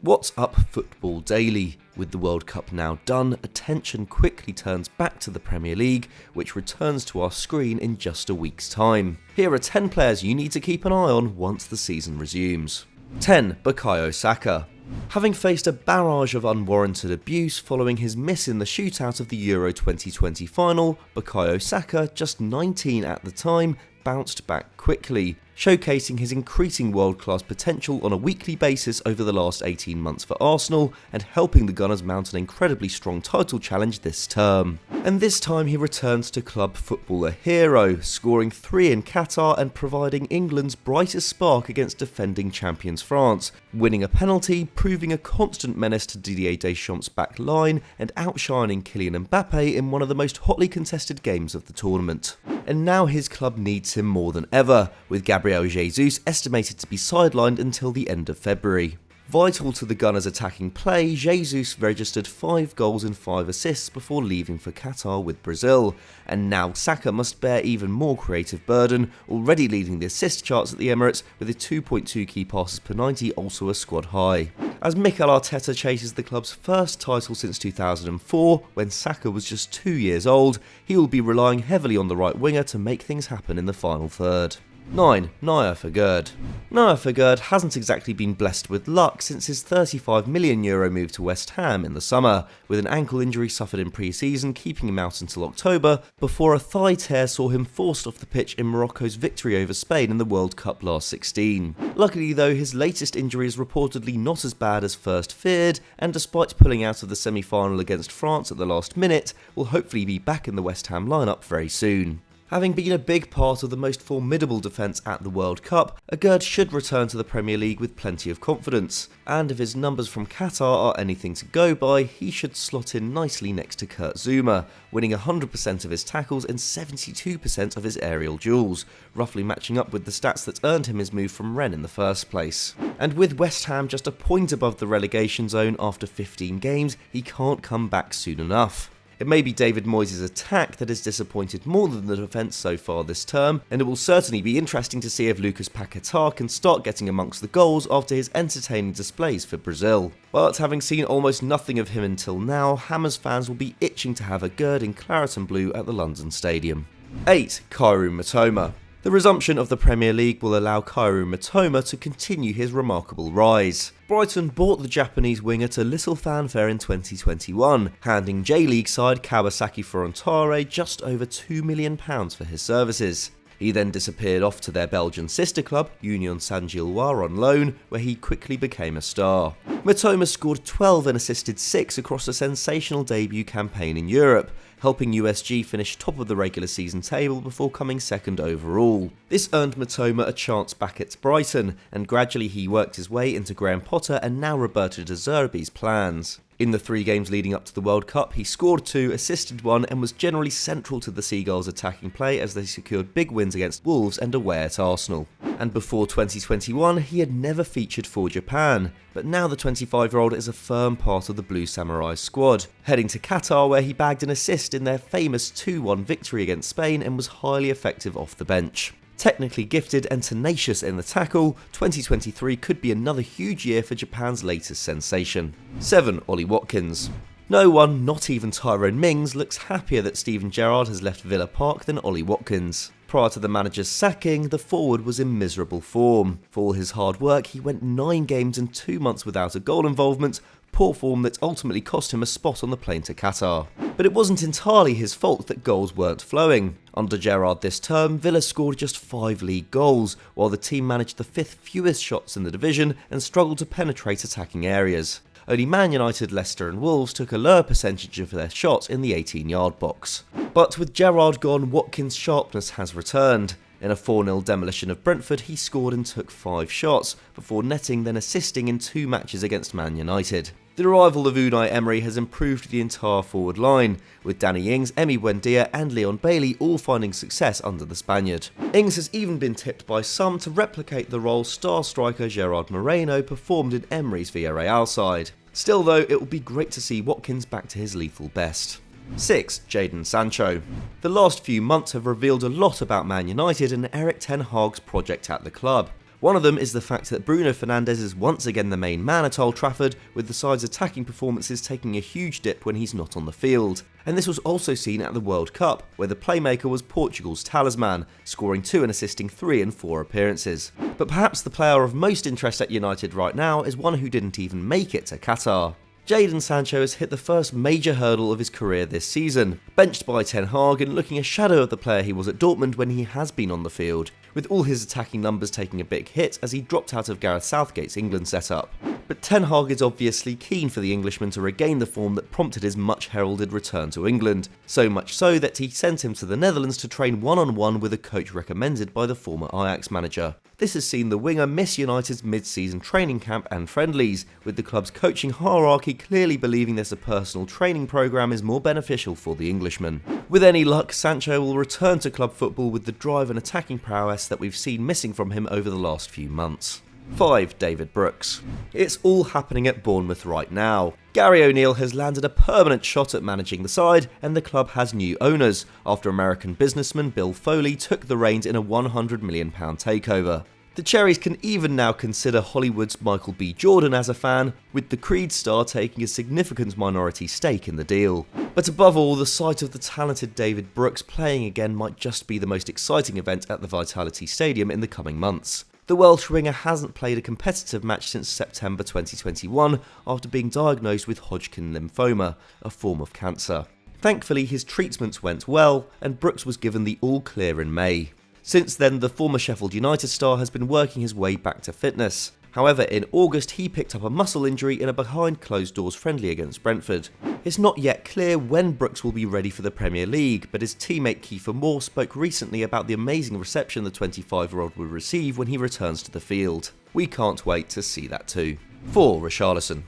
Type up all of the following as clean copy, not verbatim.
What's up, Football Daily? With the World Cup now done, attention quickly turns back to the Premier League, which returns to our screen in just a week's time. Here are 10 players you need to keep an eye on once the season resumes. 10. Bukayo Saka. Having faced a barrage of unwarranted abuse following his miss in the shootout of the Euro 2020 final, Bukayo Saka, just 19 at the time, bounced back quickly, showcasing his increasing world-class potential on a weekly basis over the last 18 months for Arsenal and helping the Gunners mount an incredibly strong title challenge this term. And this time he returns to club football a hero, scoring 3 in Qatar and providing England's brightest spark against defending champions France, winning a penalty, proving a constant menace to Didier Deschamps' back line and outshining Kylian Mbappe in one of the most hotly contested games of the tournament. And now his club needs him more than ever, with Gabriel Jesus estimated to be sidelined until the end of February. Vital to the Gunners' attacking play, Jesus registered 5 goals and 5 assists before leaving for Qatar with Brazil, and now Saka must bear even more creative burden, already leading the assist charts at the Emirates with a 2.2 key passes per 90 also a squad high. As Mikel Arteta chases the club's first title since 2004, when Saka was just 2 years old, he will be relying heavily on the right winger to make things happen in the final third. 9. Nayef Aguerd. Nayef Aguerd hasn't exactly been blessed with luck since his €35 million move to West Ham in the summer, with an ankle injury suffered in pre-season keeping him out until October, before a thigh tear saw him forced off the pitch in Morocco's victory over Spain in the World Cup last 16. Luckily though, his latest injury is reportedly not as bad as first feared, and despite pulling out of the semi-final against France at the last minute, will hopefully be back in the West Ham lineup very soon. Having been a big part of the most formidable defence at the World Cup, Aguerd should return to the Premier League with plenty of confidence, and if his numbers from Qatar are anything to go by, he should slot in nicely next to Kurt Zouma, winning 100% of his tackles and 72% of his aerial duels, roughly matching up with the stats that earned him his move from Rennes in the first place. And with West Ham just a point above the relegation zone after 15 games, he can't come back soon enough. It may be David Moyes' attack that has disappointed more than the defence so far this term, and it will certainly be interesting to see if Lucas Paquetá can start getting amongst the goals after his entertaining displays for Brazil. But having seen almost nothing of him until now, Hammers fans will be itching to have Aguerd in claret and blue at the London Stadium. 8. Kaoru Mitoma. The resumption of the Premier League will allow Kaoru Mitoma to continue his remarkable rise. Brighton bought the Japanese winger to little fanfare in 2021, handing J-League side Kawasaki Frontale just over £2 million for his services. He then disappeared off to their Belgian sister club, Union Saint-Gilloise, on loan, where he quickly became a star. Mitoma scored 12 and assisted 6 across a sensational debut campaign in Europe, helping USG finish top of the regular season table before coming second overall. This earned Mitoma a chance back at Brighton, and gradually he worked his way into Graham Potter and now Roberto De Zerbi's plans. In the 3 games leading up to the World Cup, he scored 2, assisted 1 and was generally central to the Seagulls' attacking play as they secured big wins against Wolves and away at Arsenal. And before 2021, he had never featured for Japan, but now the 25-year-old is a firm part of the Blue Samurai squad, heading to Qatar where he bagged an assist in their famous 2-1 victory against Spain and was highly effective off the bench. Technically gifted and tenacious in the tackle, 2023 could be another huge year for Japan's latest sensation. 7. Ollie Watkins. No one, not even Tyrone Mings, looks happier that Steven Gerrard has left Villa Park than Ollie Watkins. Prior to the manager's sacking, the forward was in miserable form. For all his hard work, he went 9 games and 2 months without a goal involvement, poor form that ultimately cost him a spot on the plane to Qatar. But it wasn't entirely his fault that goals weren't flowing. Under Gerrard this term, Villa scored just 5 league goals, while the team managed the 5th fewest shots in the division and struggled to penetrate attacking areas. Only Man United, Leicester and Wolves took a lower percentage of their shots in the 18-yard box. But with Gerrard gone, Watkins' sharpness has returned. In a 4-0 demolition of Brentford, he scored and took 5 shots, before netting then assisting in 2 matches against Man United. The arrival of Unai Emery has improved the entire forward line, with Danny Ings, Emi Buendia and Leon Bailey all finding success under the Spaniard. Ings has even been tipped by some to replicate the role star striker Gerard Moreno performed in Emery's Villarreal side. Still though, it will be great to see Watkins back to his lethal best. 6. Jadon Sancho. The last few months have revealed a lot about Man United and Erik ten Hag's project at the club. One of them is the fact that Bruno Fernandes is once again the main man at Old Trafford, with the side's attacking performances taking a huge dip when he's not on the field. And this was also seen at the World Cup, where the playmaker was Portugal's talisman, scoring 2 and assisting 3 in 4 appearances. But perhaps the player of most interest at United right now is one who didn't even make it to Qatar. Jadon Sancho has hit the first major hurdle of his career this season, benched by Ten Hag and looking a shadow of the player he was at Dortmund when he has been on the field, with all his attacking numbers taking a big hit as he dropped out of Gareth Southgate's England setup. But Ten Hag is obviously keen for the Englishman to regain the form that prompted his much heralded return to England, so much so that he sent him to the Netherlands to train one-on-one with a coach recommended by the former Ajax manager. This has seen the winger miss United's mid-season training camp and friendlies, with the club's coaching hierarchy clearly believing this a personal training programme is more beneficial for the Englishman. With any luck, Sancho will return to club football with the drive and attacking prowess that we've seen missing from him over the last few months. 5. David Brooks. It's all happening at Bournemouth right now. Gary O'Neill has landed a permanent shot at managing the side, and the club has new owners, after American businessman Bill Foley took the reins in a £100 million takeover. The Cherries can even now consider Hollywood's Michael B. Jordan as a fan, with the Creed star taking a significant minority stake in the deal. But above all, the sight of the talented David Brooks playing again might just be the most exciting event at the Vitality Stadium in the coming months. The Welsh winger hasn't played a competitive match since September 2021 after being diagnosed with Hodgkin lymphoma, a form of cancer. Thankfully, his treatment went well, and Brooks was given the all clear in May. Since then, the former Sheffield United star has been working his way back to fitness. However, in August he picked up a muscle injury in a behind closed doors friendly against Brentford. It's not yet clear when Brooks will be ready for the Premier League, but his teammate Kiefer Moore spoke recently about the amazing reception the 25-year-old will receive when he returns to the field. We can't wait to see that too. 4. Richarlison.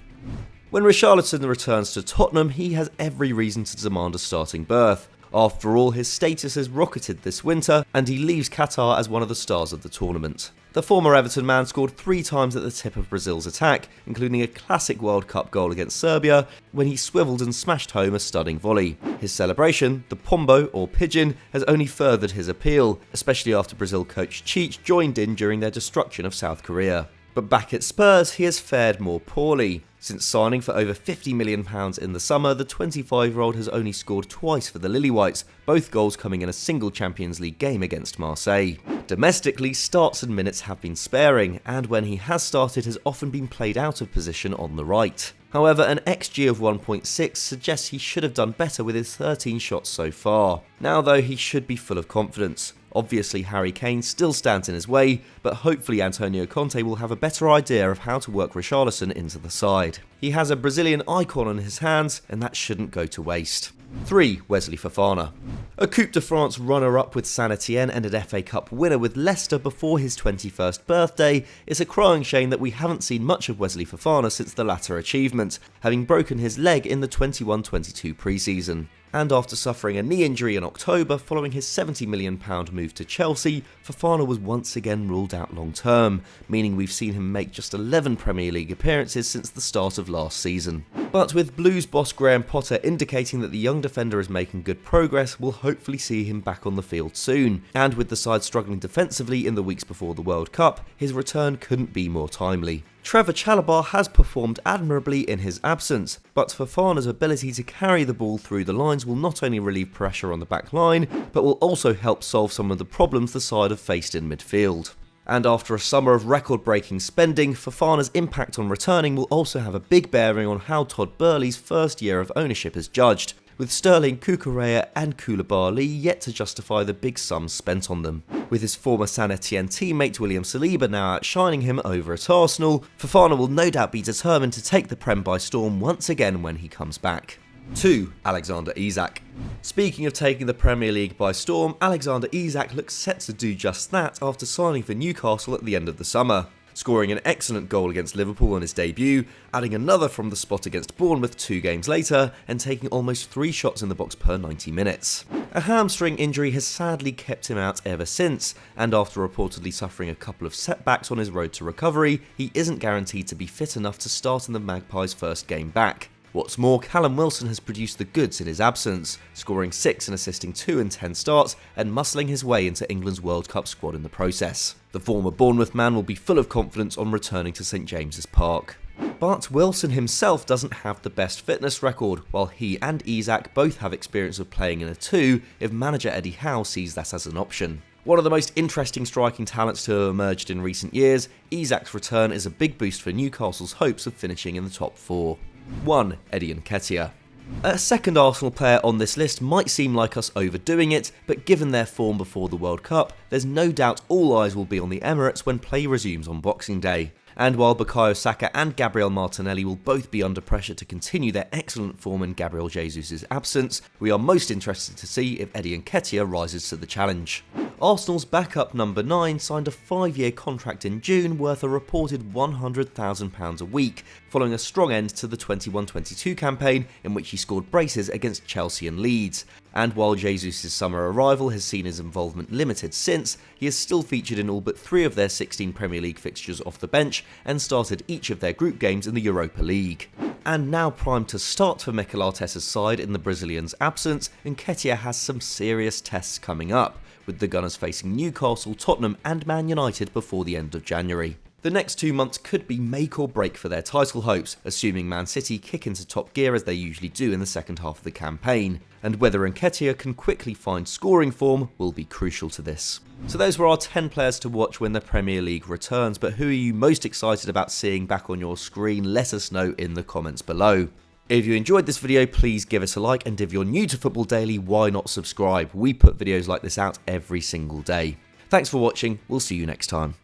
When Richarlison returns to Tottenham, he has every reason to demand a starting berth. After all, his status has rocketed this winter, and he leaves Qatar as one of the stars of the tournament. The former Everton man scored 3 times at the tip of Brazil's attack, including a classic World Cup goal against Serbia, when he swivelled and smashed home a stunning volley. His celebration, the Pombo or Pigeon, has only furthered his appeal, especially after Brazil coach Cheech joined in during their destruction of South Korea. But back at Spurs, he has fared more poorly. Since signing for over £50 million in the summer, the 25-year-old has only scored twice for the Lily-Whites, both goals coming in a single Champions League game against Marseille. Domestically, starts and minutes have been sparing, and when he has started has often been played out of position on the right. However, an XG of 1.6 suggests he should have done better with his 13 shots so far. Now though, he should be full of confidence. Obviously Harry Kane still stands in his way, but hopefully Antonio Conte will have a better idea of how to work Richarlison into the side. He has a Brazilian icon on his hands, and that shouldn't go to waste. 3. Wesley Fofana. A Coupe de France runner-up with Saint Etienne and an FA Cup winner with Leicester before his 21st birthday, it's a crying shame that we haven't seen much of Wesley Fofana since the latter achievement, having broken his leg in the 21-22 pre-season. And after suffering a knee injury in October following his £70 million move to Chelsea, Fofana was once again ruled out long-term, meaning we've seen him make just 11 Premier League appearances since the start of last season. But with Blues boss Graham Potter indicating that the young defender is making good progress, we'll hopefully see him back on the field soon, and with the side struggling defensively in the weeks before the World Cup, his return couldn't be more timely. Trevor Chalobah has performed admirably in his absence, but Fofana's ability to carry the ball through the lines will not only relieve pressure on the back line, but will also help solve some of the problems the side have faced in midfield. And after a summer of record-breaking spending, Fofana's impact on returning will also have a big bearing on how Todd Boehly's first year of ownership is judged, with Sterling, Cucurella and Koulibaly yet to justify the big sums spent on them. With his former Saint Etienne teammate William Saliba now outshining him over at Arsenal, Fofana will no doubt be determined to take the Prem by storm once again when he comes back. 2. Alexander Isak. Speaking of taking the Premier League by storm, Alexander Isak looks set to do just that after signing for Newcastle at the end of the summer, scoring an excellent goal against Liverpool on his debut, adding another from the spot against Bournemouth 2 games later, and taking almost 3 shots in the box per 90 minutes. A hamstring injury has sadly kept him out ever since, and after reportedly suffering a couple of setbacks on his road to recovery, he isn't guaranteed to be fit enough to start in the Magpies' first game back. What's more, Callum Wilson has produced the goods in his absence, scoring 6 and assisting 2 in 10 starts and muscling his way into England's World Cup squad in the process. The former Bournemouth man will be full of confidence on returning to St James's Park. But Wilson himself doesn't have the best fitness record, while he and Isak both have experience of playing in a 2 if manager Eddie Howe sees that as an option. One of the most interesting striking talents to have emerged in recent years, Isak's return is a big boost for Newcastle's hopes of finishing in the top 4. 1. Eddie Nketiah. A second Arsenal player on this list might seem like us overdoing it, but given their form before the World Cup, there's no doubt all eyes will be on the Emirates when play resumes on Boxing Day. And while Bukayo Saka and Gabriel Martinelli will both be under pressure to continue their excellent form in Gabriel Jesus' absence, we are most interested to see if Eddie Nketiah rises to the challenge. Arsenal's backup number 9 signed a 5-year contract in June worth a reported £100,000 a week, following a strong end to the 21-22 campaign in which he scored braces against Chelsea and Leeds. And while Jesus' summer arrival has seen his involvement limited since, he has still featured in all but 3 of their 16 Premier League fixtures off the bench and started each of their group games in the Europa League. And now primed to start for Mikel Arteta's side in the Brazilian's absence, Nketiah has some serious tests coming up, with the Gunners facing Newcastle, Tottenham and Man United before the end of January. The next 2 months could be make or break for their title hopes, assuming Man City kick into top gear as they usually do in the second half of the campaign, and whether Nketiah can quickly find scoring form will be crucial to this. So those were our 10 players to watch when the Premier League returns, but who are you most excited about seeing back on your screen? Let us know in the comments below. If you enjoyed this video, please give it a like, and if you're new to Football Daily, why not subscribe? We put videos like this out every single day. Thanks for watching, we'll see you next time.